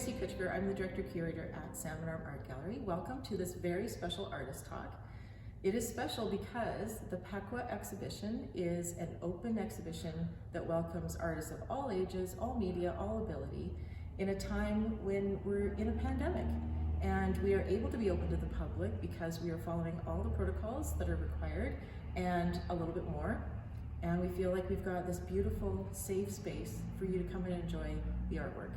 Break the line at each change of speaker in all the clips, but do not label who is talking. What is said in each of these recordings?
Tracey Kutschker. I'm the Director-Curator at Salmon Arm Art Gallery. Welcome to this very special artist talk. It is special because the pek-whe exhibition is an open exhibition that welcomes artists of all ages, all media, all ability, in a time when we're in a pandemic. And we are able to be open to the public because we are following all the protocols that are required and a little bit more. And we feel like we've got this beautiful, safe space for you to come and enjoy the artwork.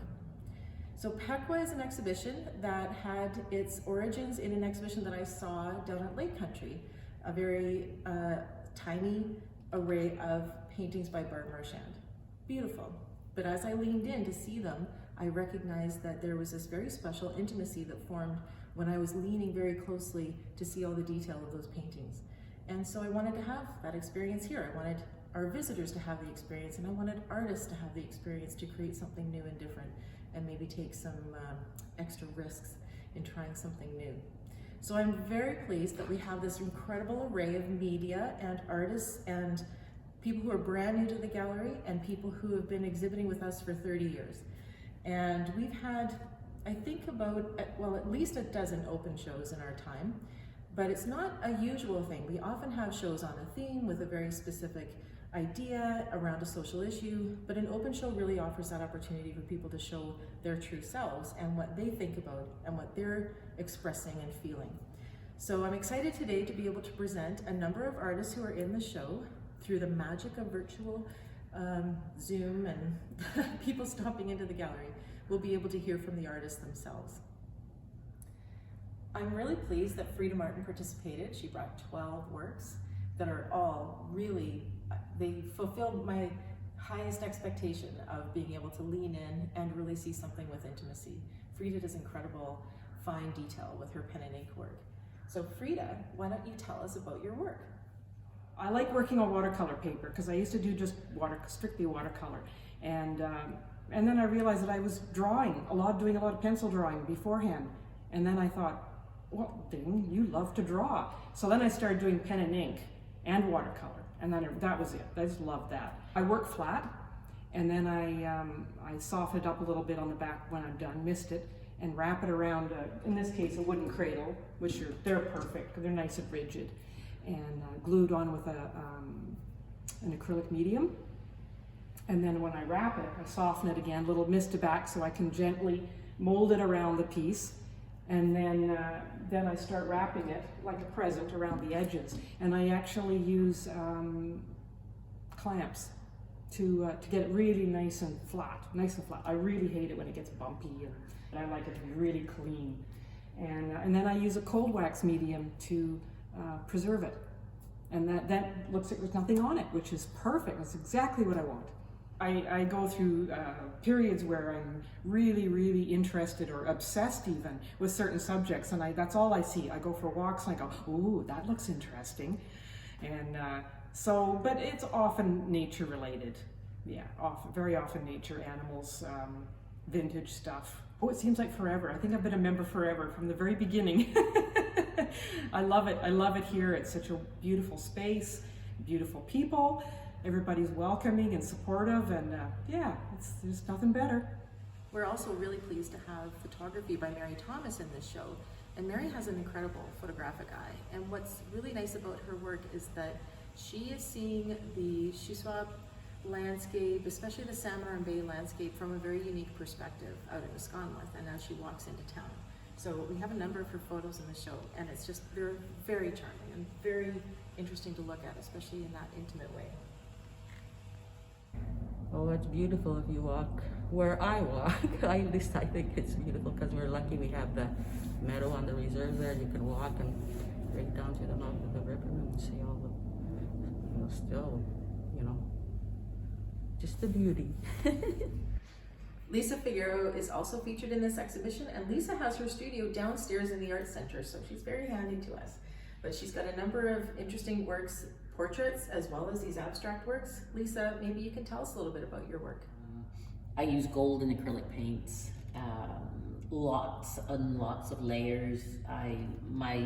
So pek-whe is an exhibition that had its origins in an exhibition that I saw down at Lake Country, a very tiny array of paintings by Bart Marchand. Beautiful. But as I leaned in to see them, I recognized that there was this very special intimacy that formed when I was leaning very closely to see all the detail of those paintings. And so I wanted to have that experience here. I wanted our visitors to have the experience, and I wanted artists to have the experience to create something new and different, and maybe take some extra risks in trying something new. So I'm very pleased that we have this incredible array of media and artists and people who are brand new to the gallery and people who have been exhibiting with us for 30 years. And we've had, I think about, well, at least a dozen open shows in our time. But it's not a usual thing. We often have shows on a theme with a very specific idea around a social issue, but an open show really offers that opportunity for people to show their true selves and what they think about and what they're expressing and feeling. So I'm excited today to be able to present a number of artists who are in the show through the magic of virtual Zoom and people stopping into the gallery. We'll be able to hear from the artists themselves. I'm really pleased that Frida Martin participated. She brought 12 works that are all really, they fulfilled my highest expectation of being able to lean in and really see something with intimacy. Frida does incredible fine detail with her pen and ink work. So Frida, why don't you tell us about your work?
I like working on watercolor paper because I used to do just strictly watercolor. And then I realized that I was doing a lot of pencil drawing beforehand. And then I thought, well, ding, you love to draw. So then I started doing pen and ink and watercolor, and then that was it. I just loved that. I work flat, and then I soften it up a little bit on the back when I'm done, mist it, and wrap it around, in this case, a wooden cradle, which they're perfect, because they're nice and rigid, and glued on with an acrylic medium. And then when I wrap it, I soften it again, a little mist it back so I can gently mold it around the piece. And then I start wrapping it like a present around the edges. And I actually use clamps to get it really nice and flat. I really hate it when it gets bumpy, and I like it to be really clean. And then I use a cold wax medium to preserve it. And that looks like there's nothing on it, which is perfect. That's exactly what I want. I go through periods where I'm really, really interested or obsessed even with certain subjects, and that's all I see. I go for walks and I go, ooh, that looks interesting. And but it's often nature related. Yeah, very often nature, animals, vintage stuff. Oh, it seems like forever. I think I've been a member forever from the very beginning. I love it. I love it here. It's such a beautiful space, beautiful people. Everybody's welcoming and supportive, and yeah, there's nothing better.
We're also really pleased to have photography by Mary Thomas in this show. And Mary has an incredible photographic eye. And what's really nice about her work is that she is seeing the Shuswap landscape, especially the Salmon Arm Bay landscape, from a very unique perspective out in Neskonlith and as she walks into town. So we have a number of her photos in the show, and they're very charming and very interesting to look at, especially in that intimate way.
Oh, it's beautiful if you walk where I walk. At least I think it's beautiful because we're lucky we have the meadow on the reserve there. You can walk and right down to the mouth of the river and see all the, still, just the beauty.
Lisa Figueroa is also featured in this exhibition, and Lisa has her studio downstairs in the Art Center, so she's very handy to us. But she's got a number of interesting works, portraits, as well as these abstract works. Lisa, maybe you can tell us a little bit about your work.
I use gold and acrylic paints, lots and lots of layers. My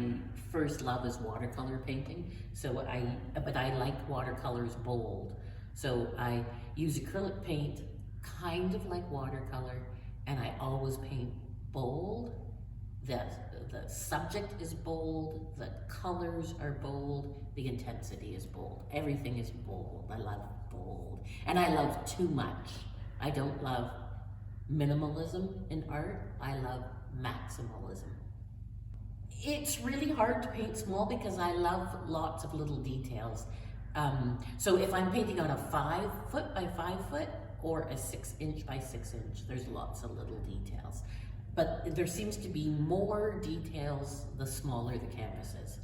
first love is watercolor painting, but I like watercolors bold. So I use acrylic paint, kind of like watercolor, and I always paint bold. The subject is bold, the colors are bold, the intensity is bold. Everything is bold. I love bold. And I love too much. I don't love minimalism in art. I love maximalism. It's really hard to paint small because I love lots of little details. So if I'm painting on a 5 foot by 5 foot or a 6 inch by 6 inch, there's lots of little details. But there seems to be more details the smaller the canvas is.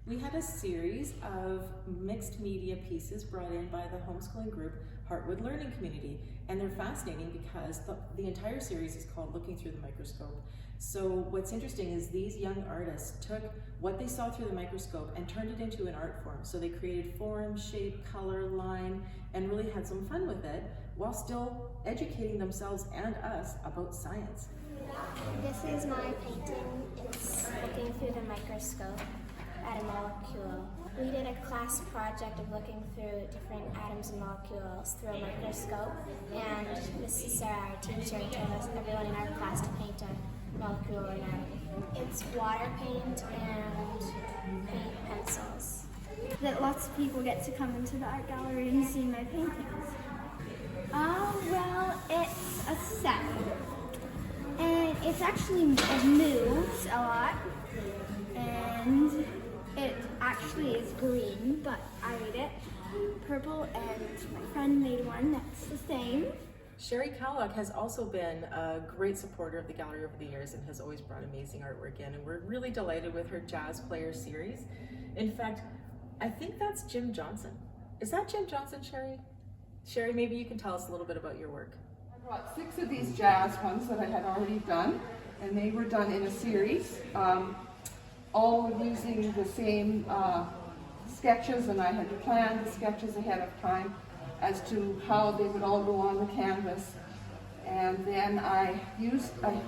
We had a series of mixed media pieces brought in by the homeschooling group Heartwood Learning Community, and they're fascinating because the entire series is called Looking Through the Microscope. So what's interesting is these young artists took what they saw through the microscope and turned it into an art form. So they created form, shape, color, line, and really had some fun with it while still educating themselves and us about science.
This is my painting. It's looking through the microscope at a molecule. We did a class project of looking through different atoms and molecules through a microscope, and Mrs. Sarah, our teacher, told us everyone in our class to paint a molecule or an atom. It's water paint and paint pencils.
That lots of people get to come into the art gallery and see my paintings. Well, it's a set. And it's actually, it moves a lot. And it actually is green, but I made it purple, and my friend made one that's the same.
Sherry Kellogg has also been a great supporter of the gallery over the years and has always brought amazing artwork in, and we're really delighted with her Jazz Player series. In fact, I think that's Jim Johnson. Is that Jim Johnson, Sherry? Sherry, maybe you can tell us a little bit about your work.
I brought 6 of these jazz ones that I had already done, and they were done in a series, all using the same sketches, and I had planned the sketches ahead of time as to how they would all go on the canvas. And then I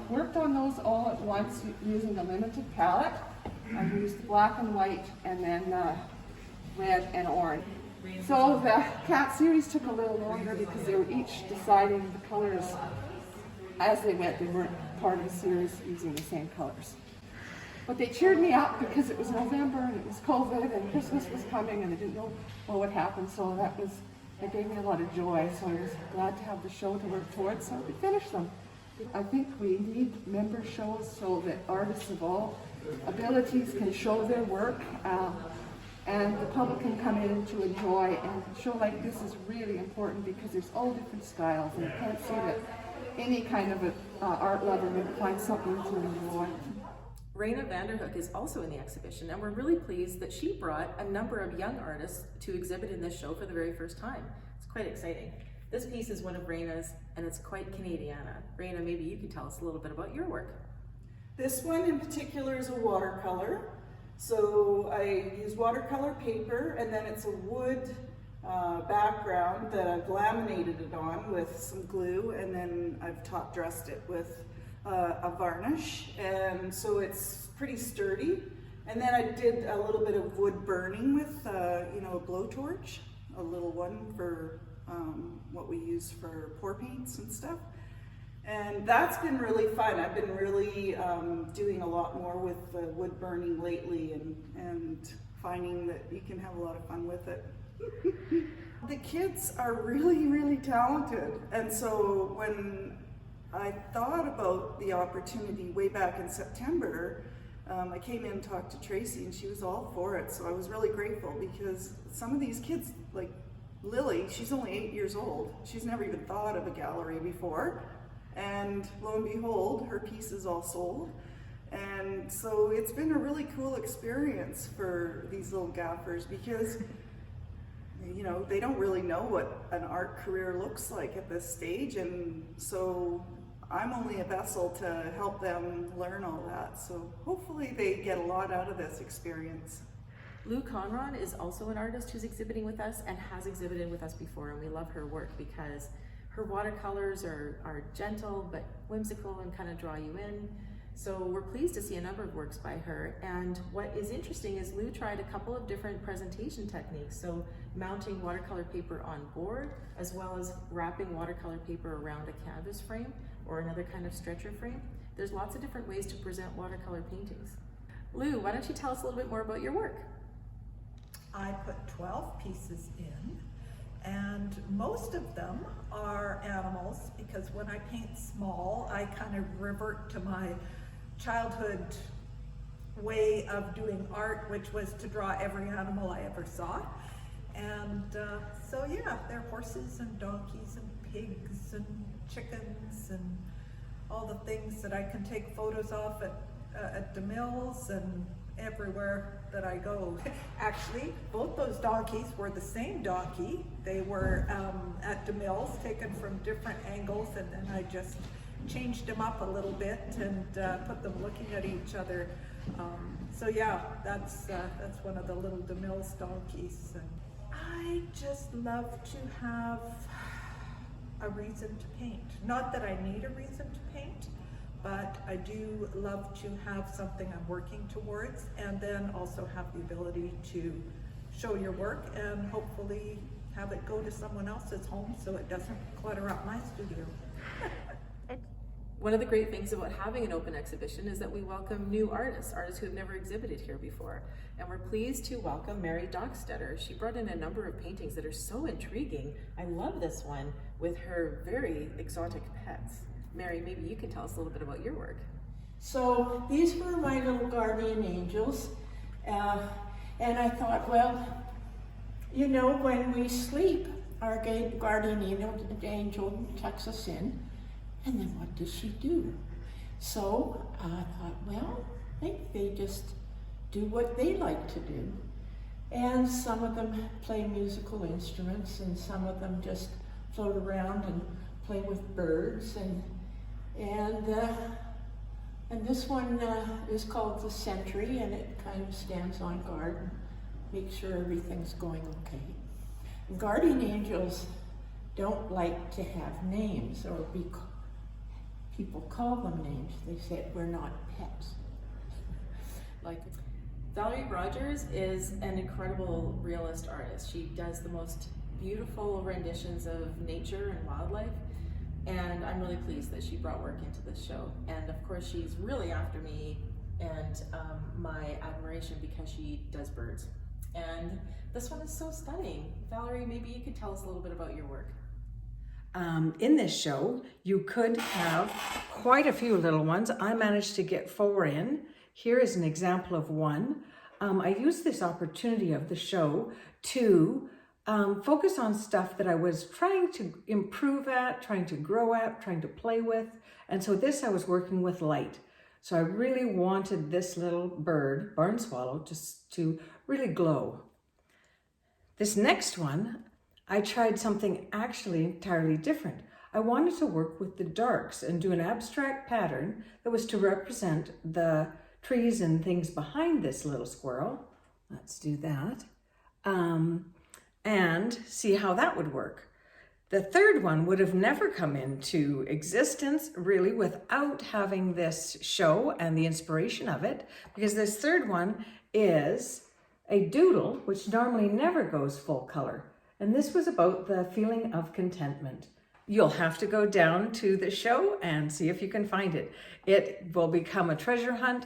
worked on those all at once using a limited palette. I used black and white, and then red and orange. So the cat series took a little longer because they were each deciding the colors as they went. They weren't part of the series using the same colors. But they cheered me up because it was November and it was COVID and Christmas was coming and I didn't know what would happen. So that gave me a lot of joy. So I was glad to have the show to work towards, so we finished them. I think we need member shows so that artists of all abilities can show their work. And the public can come in to enjoy, and a show like this is really important because there's all different styles, and you can't see that any kind of art lover would find something to enjoy.
Raina Vanderhoek is also in the exhibition, and we're really pleased that she brought a number of young artists to exhibit in this show for the very first time. It's quite exciting. This piece is one of Raina's, and it's quite Canadiana. Raina, maybe you can tell us a little bit about your work.
This one in particular is a watercolor. So I use watercolor paper, and then it's a wood background that I've laminated it on with some glue, and then I've top dressed it with a varnish, and so it's pretty sturdy. And then I did a little bit of wood burning with a blowtorch, a little one for what we use for pour paints and stuff. And that's been really fun. I've been really doing a lot more with wood burning lately, and finding that you can have a lot of fun with it. The kids are really, really talented. And so when I thought about the opportunity way back in September, I came in and talked to Tracy, and she was all for it. So I was really grateful because some of these kids, like Lily, she's only 8 years old. She's never even thought of a gallery before. And lo and behold, her piece is all sold. And so it's been a really cool experience for these little gaffers because, they don't really know what an art career looks like at this stage. And so I'm only a vessel to help them learn all that. So hopefully they get a lot out of this experience.
Lou Conron is also an artist who's exhibiting with us and has exhibited with us before, and we love her work because her watercolors are gentle but whimsical and kind of draw you in. So we're pleased to see a number of works by her. And what is interesting is Lou tried a couple of different presentation techniques. So mounting watercolor paper on board, as well as wrapping watercolor paper around a canvas frame. or another kind of stretcher frame. There's lots of different ways to present watercolor paintings. Lou, why don't you tell us a little bit more about your work?
I put 12 pieces in, and most of them are animals, because when I paint small, I kind of revert to my childhood way of doing art, which was to draw every animal I ever saw. And so yeah, there are horses and donkeys and pigs and chickens and all the things that I can take photos of at the mills and everywhere that I go. Actually, both those donkeys were the same donkey. They were at the mills, taken from different angles, and then I just changed them up a little bit and put them looking at each other. So yeah, that's one of the little DeMille's donkeys. And I just love to have a reason to paint. Not that I need a reason to paint, but I do love to have something I'm working towards, and then also have the ability to show your work and hopefully have it go to someone else's home so it doesn't clutter up my studio.
One of the great things about having an open exhibition is that we welcome new artists who have never exhibited here before. And we're pleased to welcome Mary Dockstetter. She brought in a number of paintings that are so intriguing. I love this one with her very exotic pets. Mary, maybe you can tell us a little bit about your work.
So these were my little guardian angels. And I thought, well, you know, when we sleep, our guardian angel tucks us in. And then what does she do? So I thought, well, maybe they just do what they like to do. And some of them play musical instruments, and some of them just float around and play with birds. And this one is called the Sentry, and it kind of stands on guard and makes sure everything's going okay. And guardian angels don't like to have names or be people call them names. They say we're not pets.
Like Valerie Rogers is an incredible realist artist. She does the most beautiful renditions of nature and wildlife, and I'm really pleased that she brought work into this show. And of course, she's really after me and my admiration because she does birds. And this one is so stunning. Valerie, maybe you could tell us a little bit about your work.
In this show, you could have quite a few little ones. I managed to get 4 in. Here is an example of one. I used this opportunity of the show to focus on stuff that I was trying to improve at, trying to grow at, trying to play with. And so this I was working with light. So I really wanted this little bird, barn swallow, to really glow. This next one, I tried something actually entirely different. I wanted to work with the darks and do an abstract pattern that was to represent the trees and things behind this little squirrel. Let's do that. And see how that would work. The third one would have never come into existence really without having this show and the inspiration of it, because this third one is a doodle, which normally never goes full color. And this was about the feeling of contentment. You'll have to go down to the show and see if you can find it. It will become a treasure hunt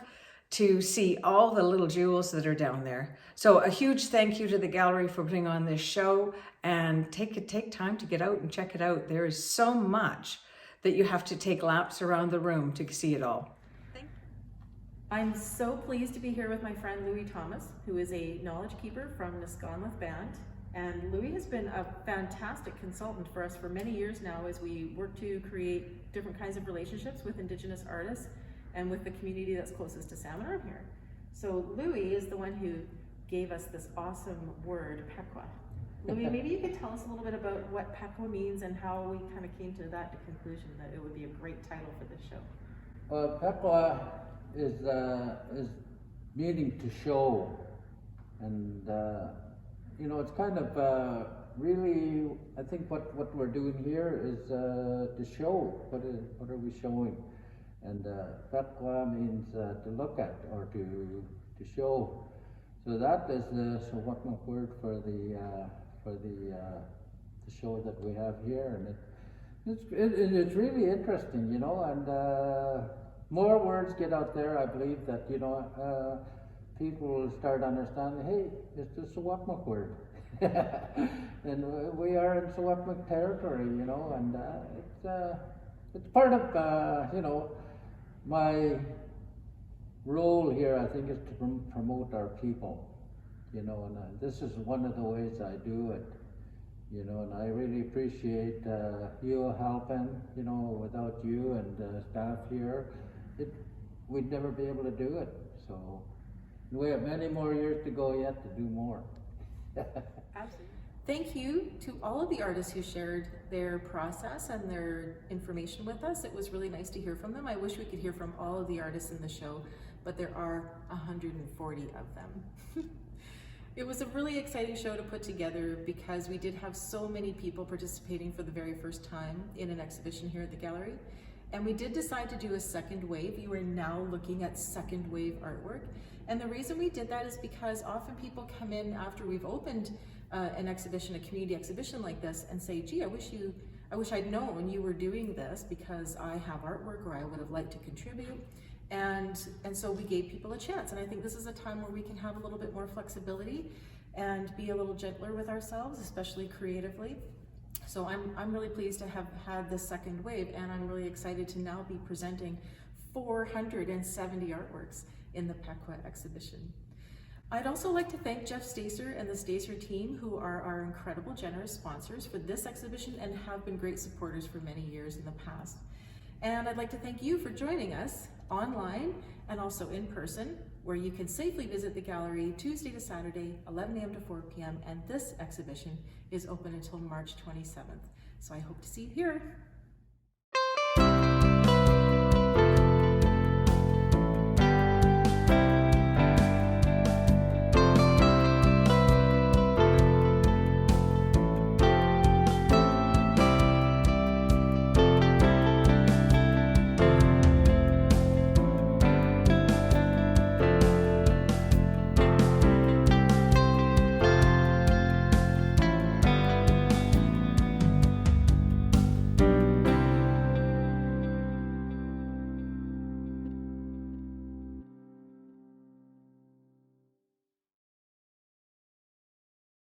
to see all the little jewels that are down there. So a huge thank you to the gallery for putting on this show, and take time to get out and check it out. There is so much that you have to take laps around the room to see it all.
I'm so pleased to be here with my friend Louis Thomas, who is a knowledge keeper from Neskonlith Band. And Louis has been a fantastic consultant for us for many years now as we work to create different kinds of relationships with Indigenous artists and with the community that's closest to salmon arm here. So Louis is the one who gave us this awesome word, pek-whe. Louis, maybe you could tell us a little bit about what pek-whe means and how we kind of came to that conclusion that it would be a great title for this show.
Pek-whe is meaning to show, and you know, it's kind of really, I think what we're doing here is to show, what are we showing? And pek-whe means to look at or to show. So that is the Secwepemc word for the show that we have here, and It's really interesting, you know, and more words get out there. I believe that, you know, people will start understanding, hey, it's the Secwepemc word. And we are in Secwepemc territory, you know, and it's part of, you know, my role here, I think, is to promote our people, you know, and this is one of the ways I do it, you know, and I really appreciate you helping, you know. Without you and the staff here, we'd never be able to do it. So we have many more years to go yet to do more.
Absolutely. Thank you to all of the artists who shared their process and their information with us. It was really nice to hear from them. I wish we could hear from all of the artists in the show, but there are 140 of them. It was a really exciting show to put together because we did have so many people participating for the very first time in an exhibition here at the gallery. And we did decide to do a second wave. You are now looking at second wave artwork. And the reason we did that is because often people come in after we've opened an exhibition, a community exhibition like this, and say, gee, I wish I'd known you were doing this because I have artwork or I would have liked to contribute. And so we gave people a chance. And I think this is a time where we can have a little bit more flexibility and be a little gentler with ourselves, especially creatively. So I'm really pleased to have had this second wave, and I'm really excited to now be presenting 470 artworks in the pek-whe exhibition. I'd also like to thank Jeff Stacer and the Stacer team, who are our incredible generous sponsors for this exhibition and have been great supporters for many years in the past. And I'd like to thank you for joining us online and also in person, where you can safely visit the gallery Tuesday to Saturday, 11 a.m. to 4 p.m. And this exhibition is open until March 27th. So I hope to see you here.